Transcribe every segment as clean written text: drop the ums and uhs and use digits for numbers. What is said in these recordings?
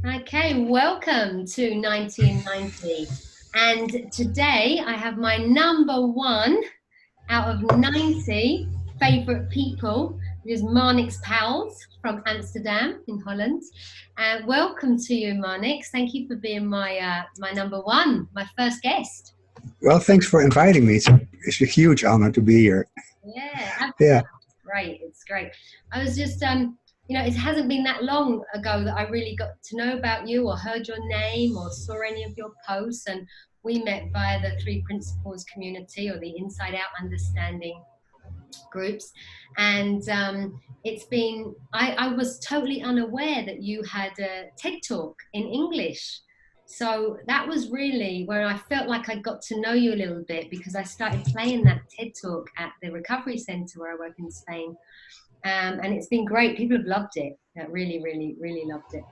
Okay, welcome to 1990. And today I have my number one out of 90 favorite people, which is Marnix Pauwels from Amsterdam in Holland. Welcome to you, Marnix. Thank you for being my number one, my first guest. Well, thanks for inviting me. It's a huge honor to be here. Yeah, absolutely. Yeah. Great. It's great. I was just, it hasn't been that long ago that I really got to know about you or heard your name or saw any of your posts. And we met via the Three Principles community or the Inside Out Understanding groups. And I was totally unaware that you had a TED Talk in English. So that was really where I felt like I got to know you a little bit because I started playing that TED Talk at the recovery center where I work in Spain. And it's been great. People have loved it. Really, really, really loved it.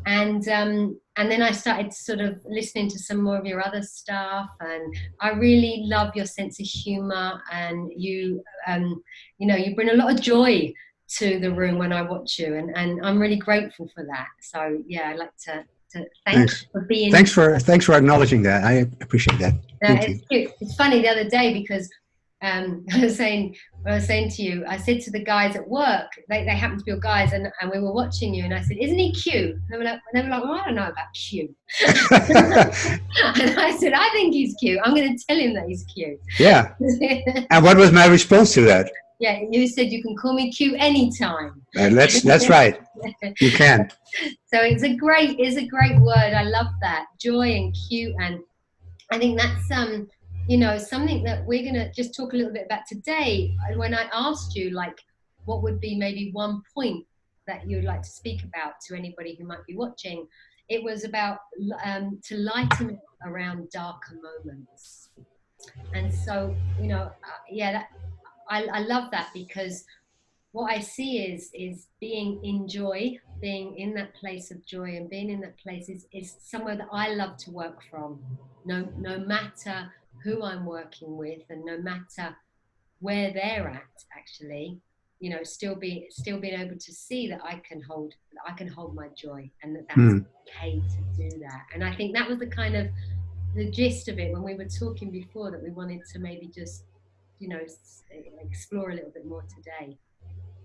And then I started sort of listening to some more of your other stuff, and I really love your sense of humor, and you bring a lot of joy to the room when I watch you, and I'm really grateful for that. So yeah, I'd like to thank you Thanks. for being. Thanks for acknowledging that. I appreciate that. Thank It's you. cute. It's funny the other day because I was saying to you, I said to the guys at work, they happen to be your guys, and we were watching you, and I said, "Isn't he cute?" And they were like, "Well, I don't know about cute." And I said, "I think he's cute. I'm going to tell him that he's cute." Yeah. And what was my response to that? Yeah, you said you can call me cute anytime. That's right. You can. So it's a great word. I love that, joy and cute, and I think that's something that we're going to just talk a little bit about today. When I asked you, like, what would be maybe one point that you would like to speak about to anybody who might be watching, it was about to lighten around darker moments. And so, yeah, I love that because what I see is being in joy, being in that place of joy, and being in that place is somewhere that I love to work from. No matter who I'm working with, and no matter where they're at, actually, still being able to see that I can hold my joy, and that's Hmm. okay to do that. And I think that was the gist of it when we were talking before, that we wanted to maybe just explore a little bit more today.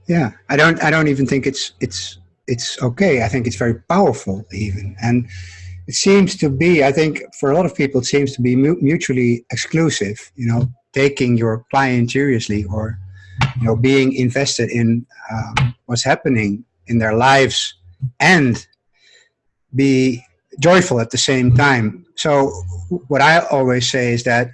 Yeah. I don't even think it's okay. I think it's very powerful even. And it seems to be, I think for a lot of people, it seems to be mutually exclusive, taking your client seriously, or being invested in what's happening in their lives, and be joyful at the same time. So what I always say is that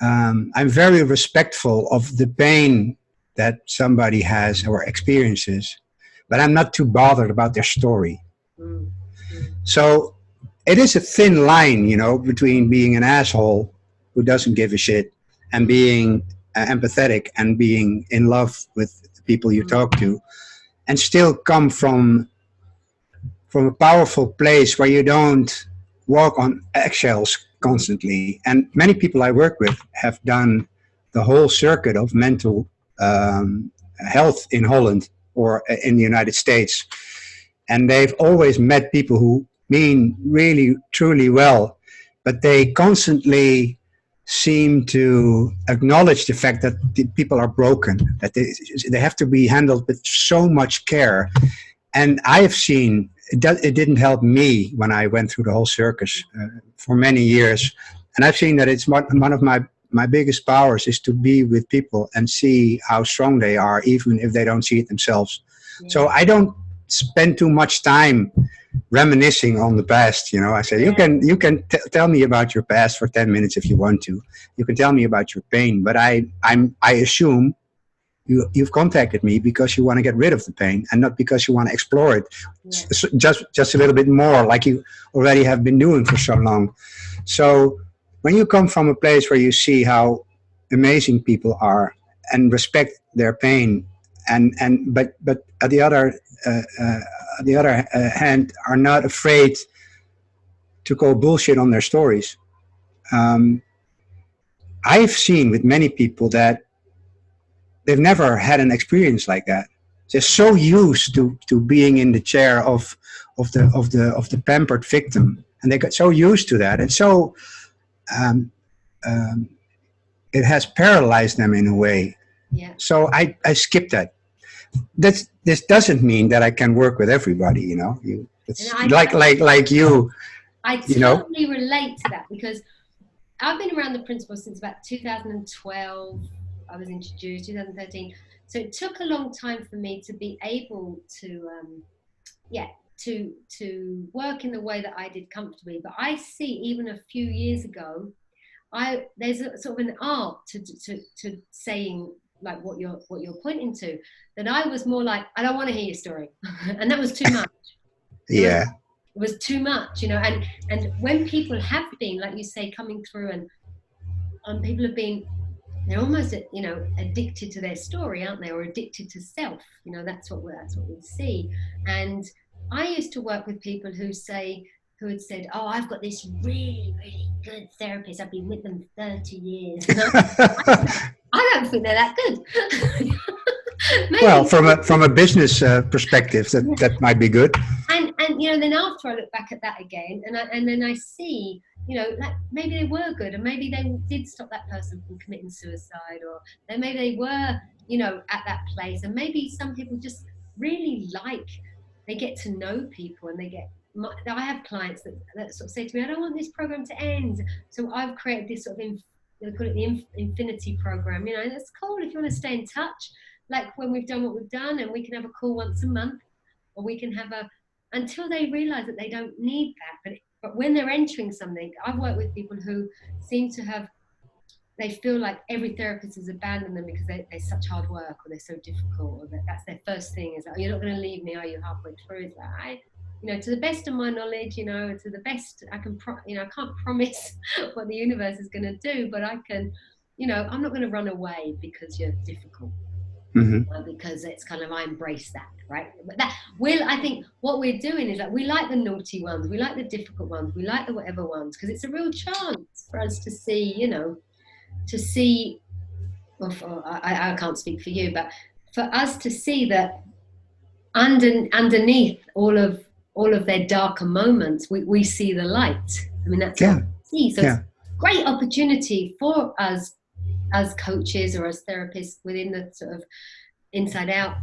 I'm very respectful of the pain that somebody has or experiences, but I'm not too bothered about their story. Mm, mm, So it is a thin line, between being an asshole who doesn't give a shit and mm, being empathetic and being in love with the people you mm. talk to, and still come from a powerful place where you don't walk on eggshells Mm, constantly. And many people I work with have done the whole circuit of mental health in Holland or in the United States. And they've always met people who mean really, truly well, but they constantly seem to acknowledge the fact that the people are broken, that they have to be handled with so much care. And I have seen it didn't help me when I went through the whole circus for many years, and I've seen that it's one of my biggest powers is to be with people and see how strong they are, even if they don't see it themselves. So yeah, I don't spend too much time reminiscing on the past. I say yeah, you can tell me about your past for 10 minutes if you want to. You can tell me about your pain, but I assume you've contacted me because you want to get rid of the pain and not because you want to explore it yeah, just a little bit more, like you already have been doing for so long. So when you come from a place where you see how amazing people are and respect their pain, but at the other hand are not afraid to call bullshit on their stories. um, I've seen with many people that they've never had an experience like that. They're so used to being in the chair of the pampered victim, and they got so used to that, and so um, um, it has paralyzed them in a way. Yeah. So I skipped that. This doesn't mean that I can work with everybody. And It's like I you know. totally relate to that, because I've been around the principle since about 2012. I was introduced 2013. So it took a long time for me to be able to, to work in the way that I did comfortably. But I see, even a few years ago, there's a sort of an art to saying, like what you're pointing to, that I was more like, I don't want to hear your story, and that was too much. Yeah. It was too much, and when people have been, like you say, coming through, and people have been, they're almost addicted to their story, aren't they, or addicted to self. That's what we see. And I used to work with people who had said, oh, I've got this really, really good therapist, I've been with them 30 years. I don't think they're that good. Well, from a business perspective, that might be good. And then after I look back at that again, and then I see, like maybe they were good, and maybe they did stop that person from committing suicide, or maybe they were, at that place, and maybe some people just really they get to know people, and I have clients that sort of say to me, I don't want this program to end, so I've created this sort of they call it the infinity program. That's cool if you want to stay in touch, like when we've done what we've done, and we can have a call once a month, or we can have until they realize that they don't need that. But when they're entering something, I've worked with people who seem to they feel like every therapist has abandoned them because they're such hard work, or they're so difficult, or that's their first thing, is like, you're not going to leave me, are you, halfway through? It's like, to the best of my knowledge, to the best I can, I can't promise what the universe is going to do, but I can, I'm not going to run away because you're difficult. Mm-hmm. Because it's kind of, I embrace that, right? But I think what we're doing is that we like the naughty ones, we like the difficult ones, we like the whatever ones, because it's a real chance for us to see, I can't speak for you, but for us to see that underneath all of their darker moments, we see the light. I mean, that's what we see. So it's a great opportunity for us as coaches or as therapists within the sort of inside out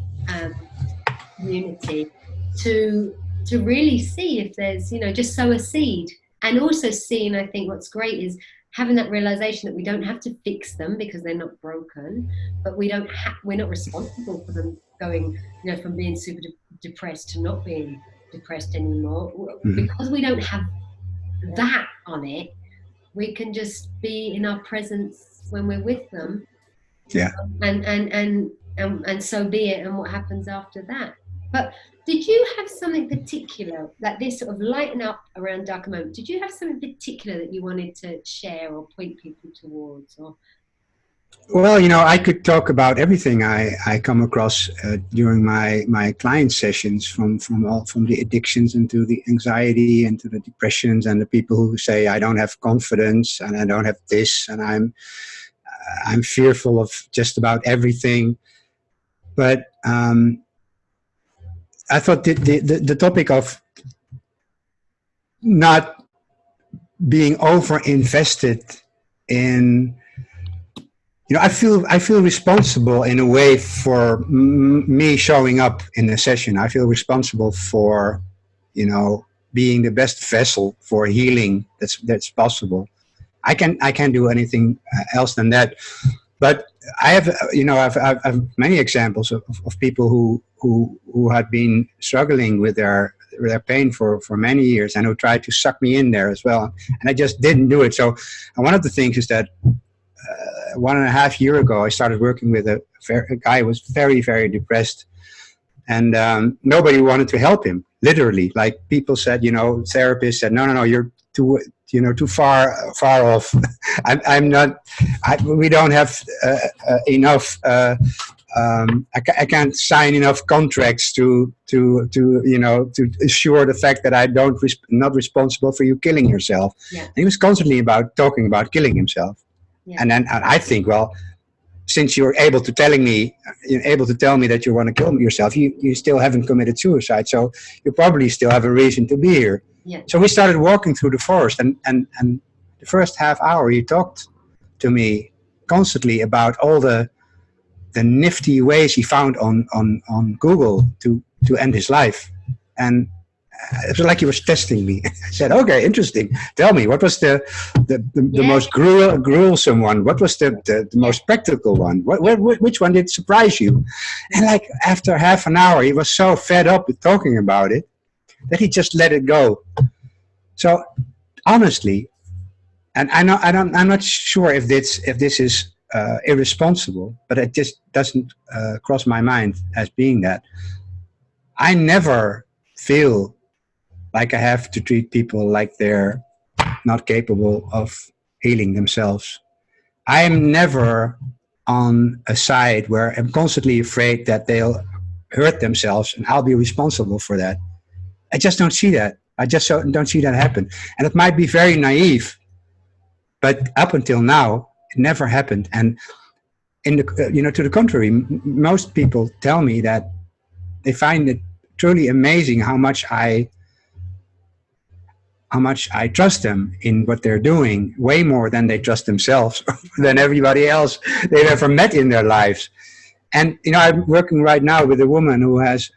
community to really see if there's, just sow a seed. And also seeing, I think what's great is having that realization that we don't have to fix them because they're not broken, but we're not responsible for them going, from being super depressed to not being depressed anymore. Mm-hmm. Because we don't have that on it, we can just be in our presence when we're with them, and so be it, and what happens after that. But did you have something particular, like this sort of lighten up around darker moment? Did you have something particular that you wanted to share or point people towards? Or well, I could talk about everything I come across during my client sessions, from the addictions and to the anxiety and to the depressions, and the people who say I don't have confidence and I don't have this, and I'm fearful of just about everything. But I thought the topic of not being over invested in, I feel responsible in a way for me showing up in a session. I feel responsible for, being the best vessel for healing that's possible. I can't do anything else than that. But I have, I've many examples of people who had been struggling with their pain for many years, and who tried to suck me in there as well, and I just didn't do it. So one of the things is that 1.5 years ago, I started working with a guy who was very, very depressed, and nobody wanted to help him. Literally, like people said, therapists said, no, you're too far off. I'm not. We don't have enough. I can't sign enough contracts to assure the fact that I not responsible for you killing yourself. Yeah. And he was constantly talking about killing himself. Yeah. And then I think, well, since you're able to tell me that you want to kill yourself, you still haven't committed suicide, so you probably still have a reason to be here. Yeah. So we started walking through the forest, and the first half hour he talked to me constantly about all the nifty ways he found on Google to end his life. And it was like he was testing me. I said, okay, interesting. Tell me, what was the most gruesome one? What was the most practical one? Which one did surprise you? And like after half an hour, he was so fed up with talking about it that he just let it go. So honestly, and I'm not sure if this is irresponsible, but it just doesn't cross my mind as being that. I never feel like I have to treat people like they're not capable of healing themselves. I am never on a side where I'm constantly afraid that they'll hurt themselves and I'll be responsible for that. I just don't see that. I just don't see that happen. And it might be very naive, but up until now, it never happened. And to the contrary, most people tell me that they find it truly amazing how much I trust them in what they're doing, way more than they trust themselves, than everybody else they've ever met in their lives. And I'm working right now with a woman who has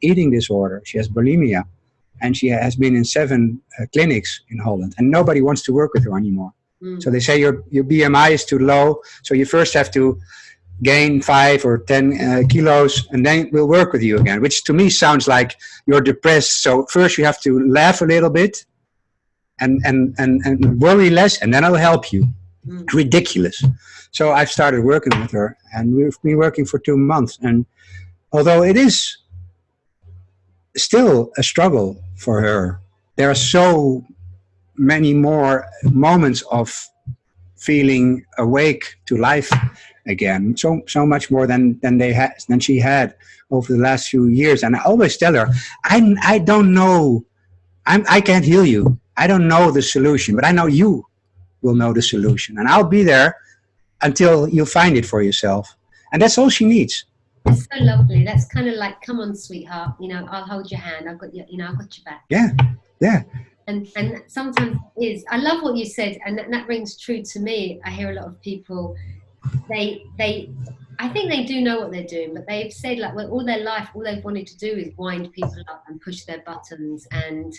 eating disorder. She has bulimia, and she has been in 7 clinics in Holland, and nobody wants to work with her anymore. So they say your BMI is too low, so you first have to gain 5 or 10 kilos, and then we'll work with you again, which to me sounds like you're depressed. So first you have to laugh a little bit and worry less, and then I'll help you. Ridiculous. So I've started working with her, and we've been working for 2 months. And although it is still a struggle for her, there are so many more moments of feeling awake to life again, so much more than she had over the last few years. And I always tell her, I don't know, I can't heal you. I don't know the solution, but I know you will know the solution, and I'll be there until you find it for yourself. And that's all she needs. It's so lovely. That's kind of like, come on, sweetheart. I'll hold your hand. I've got your, I've got your back. Yeah, yeah. And sometimes it is. I love what you said, and that rings true to me. I hear a lot of people. I think they do know what they're doing, but they've said like, well, all their life, all they've wanted to do is wind people up and push their buttons, and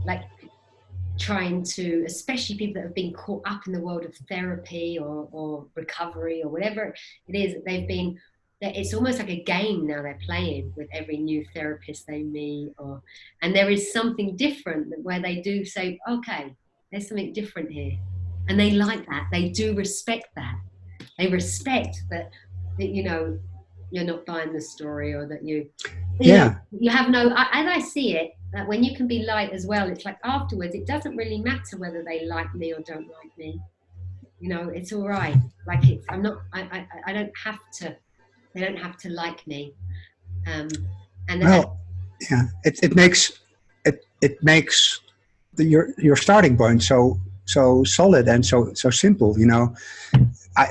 like trying to, especially people that have been caught up in the world of therapy or recovery or whatever it is that they've been. It's almost like a game now they're playing with every new therapist they meet, and there is something different where they do say, okay, there's something different here, and they like that. They do respect that. They respect that you're not buying the story, or that you have no. As I see it, that when you can be light as well, it's like afterwards, it doesn't really matter whether they like me or don't like me. It's all right. Like I'm not. I don't have to. They don't have to like me. It makes your starting point so solid and so simple.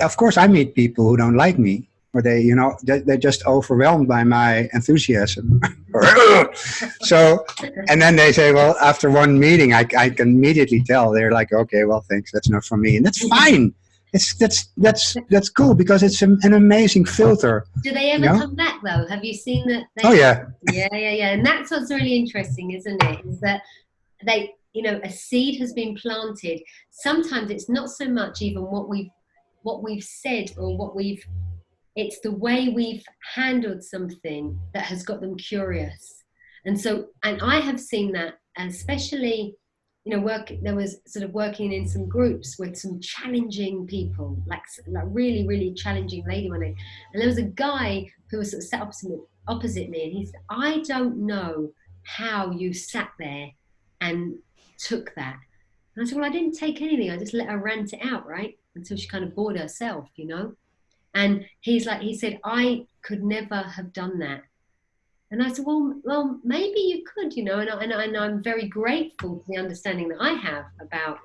Of course I meet people who don't like me, or they're just overwhelmed by my enthusiasm. So, and then they say, well, after one meeting, I can immediately tell. They're like, okay, well, thanks, that's not for me, and that's fine. That's cool, because it's an amazing filter. Do they ever come back though? Have you seen that? Yeah. And that's what's really interesting, isn't it? Is that they, a seed has been planted. Sometimes it's not so much even what we've said or it's the way we've handled something that has got them curious. And I have seen that, especially. There was sort of working in some groups with some challenging people, like really, really challenging lady one day. And there was a guy who was sort of sat opposite me, and he said, I don't know how you sat there and took that. And I said, well, I didn't take anything. I just let her rant it out, right? Until she kind of bored herself, And he said, I could never have done that. And I said, well, maybe you could, and I'm very grateful for the understanding that I have about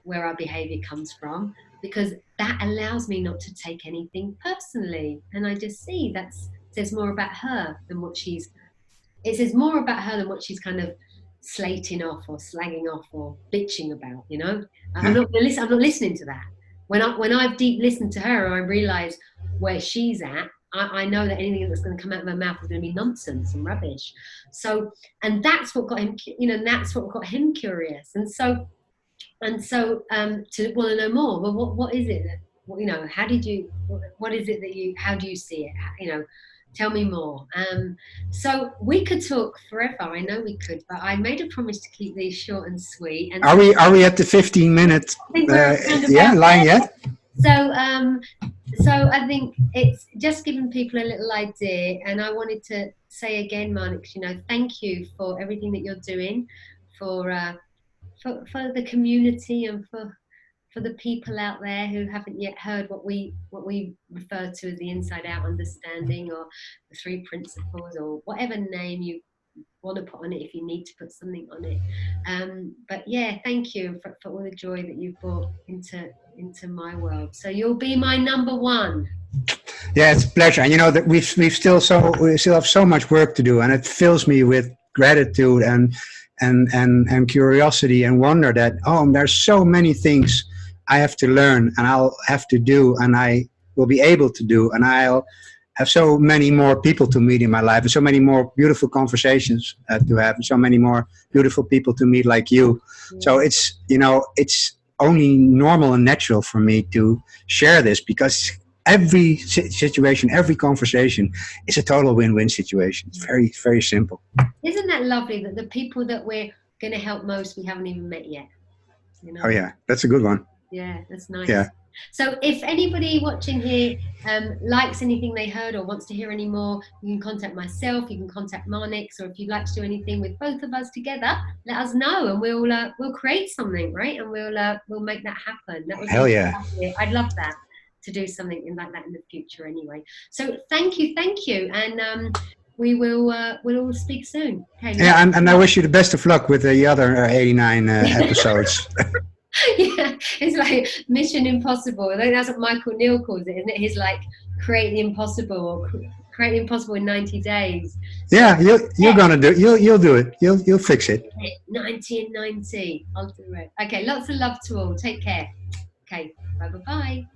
where our behavior comes from, because that allows me not to take anything personally. And I just see that says more about her than what she's, it says more about her than what she's kind of slating off or slagging off or bitching about, I'm not listening to that. When I've deep listened to her and I realize where she's at, I know that anything that's going to come out of her mouth is going to be nonsense and rubbish. So, and that's what got him, that's what got him curious. And so to want to know more. Well, what is it that, how did you? What is it that you? How do you see it? Tell me more. So we could talk forever. I know we could, but I made a promise to keep these short and sweet. And are we at the 15-minute line yet? So I think it's just giving people a little idea, and I wanted to say again, Marnix, thank you for everything that you're doing for the community and for the people out there who haven't yet heard what we refer to as the inside out understanding, or the 3 principles, or whatever name you want to put on it, if you need to put something on it. But yeah, thank you for all the joy that you've brought into my world. So you'll be my number 1. Yeah, it's a pleasure. And that we still have so much work to do, and it fills me with gratitude and curiosity and wonder that there's so many things I have to learn, and I'll have to do, and I will be able to do, and I'll have so many more people to meet in my life, and so many more beautiful conversations to have, and so many more beautiful people to meet like you. Yeah. So it's only normal and natural for me to share this, because every situation, every conversation is a total win-win situation. It's very, very simple. Isn't that lovely that the people that we're going to help most we haven't even met yet? Oh yeah, that's a good one. Yeah, that's nice. Yeah. So if anybody watching here likes anything they heard or wants to hear any more, you can contact myself, you can contact Marnix, or if you'd like to do anything with both of us together, let us know, and we'll create something, right? And we'll make that happen. That was hell yeah. I'd love that, to do something like that in the future anyway. So thank you, and we'll all speak soon. Okay, yeah, and I wish you the best of luck with the other 89 episodes. Yeah, it's like Mission Impossible. I think that's what Michael Neal calls it, isn't it? He's like, create the impossible, or create the impossible in 90 days. Yeah, you're gonna do it. You'll do it. You'll fix it. 90 and 90. I'll do it. Okay, lots of love to all. Take care. Okay, bye.